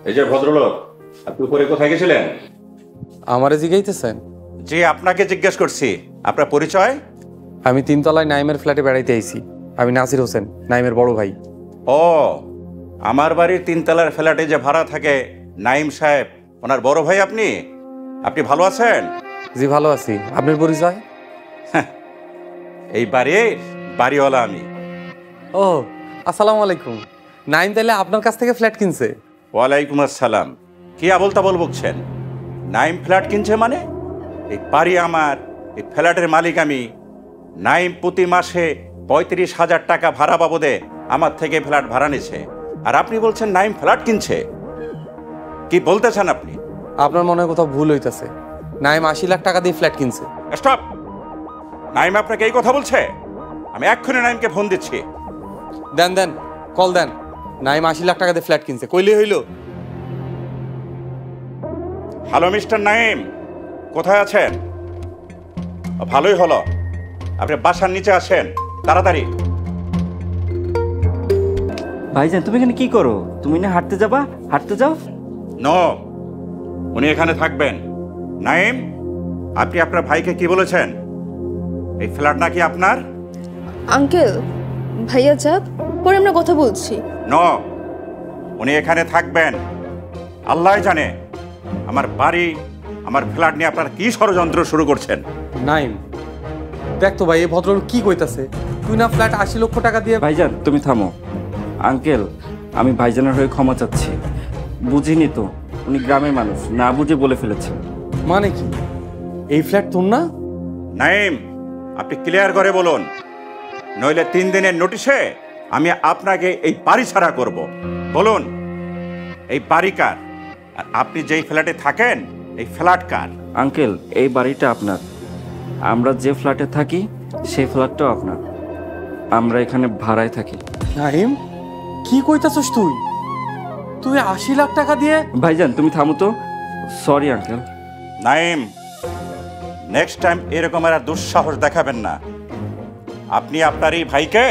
এই যে ভদ্রলোক, আপনি উপরে কোথায় গেছিলেন? আমারে জিজ্ঞাইতেছেন? জি, আপনাকে জিজ্ঞেস করছি। আপনার পরিচয়? আমি তিনতলায় নাইমের ফ্ল্যাটে বেড়াইতে আইছি। আমি নাসির হোসেন, নাইমের বড় ভাই। ও, আমার বাড়ির তিনতলার ফ্ল্যাটে যে ভাড়া থাকে নাইম সাহেব, ওনার বড় ভাই আপনি? আপনি ভালো আছেন? জি ভালো আছি। আপনার পরিচয়? এই বাড়ির বাড়িওয়ালা আমি। ও আসসালামু আলাইকুম। নাইম তাইলে আপনার কাছ থেকে ফ্ল্যাট কিনছে? ওয়ালাইকুম আসসালাম। কি আবল তাবল বকছেন? নাইম ফ্ল্যাট কিনছে মানে? এই বাড়ি আমার, এই ফ্ল্যাটের মালিক আমি। নাইম প্রতি মাসে ৩৫,০০০ টাকা ভাড়া বাবদে আমার থেকে ফ্ল্যাট ভাড়া নিছে, আর আপনি বলছেন নাইম ফ্ল্যাট কিনছে? কি বলতেছেন আপনি? আপনার মনে হয় কোথাও ভুল হইতাছে। নাইম ৮০ লাখ টাকা দিয়ে ফ্ল্যাট কিনছে। স্টপ! নাইম আপনাকে এই কথা বলছে? আমি এক্ষুনি নাইমকে ফোন দিচ্ছি। দেন দেন, কল দেন। নাইম ৮০ লাখ টাকা দিয়ে ফ্ল্যাট কিনছে, কইলেই হইল। হ্যালো মিস্টার নাইম, কোথায় আছেন? ভালোই হলো, আপনি বাসার নিচে আসেন তাড়াতাড়ি। ভাইজান তুমি এখানে কি করো? তুমি না হাঁটতে যাবা? হাঁটতে যাও। নো, উনি এখানে থাকবেন। নাইম, আপনি আপনার ভাইকে কি বলেছেন? এই ফ্ল্যাট নাকি আপনার? আঙ্কেল, ভাইয়া যাক, পরে আমরা কথা বলছি। নো, উনি এখানে থাকবেন। আল্লাহ জানে আমার বাড়ি, আমার ফ্ল্যাট নিয়ে আপনারা কি ষড়যন্ত্র শুরু করছেন। নাইম দেখ তো ভাই, এই ভদ্রলোক কি কইতাছে? তুই না ফ্ল্যাট ৮০ লক্ষ টাকা দিয়ে। ভাইজান তুমি থামো। আঙ্কেল, আমি ভাইজানের হয়ে ক্ষমা চাচ্ছি। বুঝিনি তো, উনি গ্রামের মানুষ, না বুঝে বলে ফেলেছেন। মানে কি এই ফ্ল্যাট তোর না? নাইম, আপনি ক্লিয়ার করে বলুন, নইলে 3 দিনের নোটিশে আমি আপনাকে এই বাড়ি ছাড়া করব। বলুন, এই বাড়ি কার? আর আপনি যেই ফ্ল্যাটে থাকেন এই ফ্ল্যাট কার? আঙ্কেল, এই বাড়িটা আপনার। আমরা যে ফ্ল্যাটে থাকি সেই ফ্ল্যাটটাও আপনার। আমরা এখানে ভাড়ায় থাকি। নাইম কি কইতাছস তুই? তুই ৮০ লাখ টাকা দিয়ে? ভাইজান তুমি থামো তো। Sorry uncle. Naim, next time এরকম আর দুঃসাহস দেখাবেন না। আপনি আপনার এই ভাইকে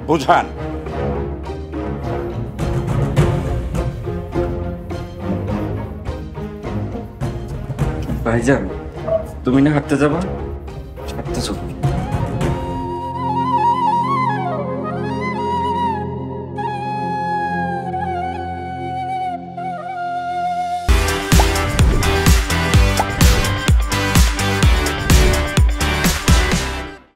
বুঝান। ভাইজান তুমি না হাঁটতে যাবা?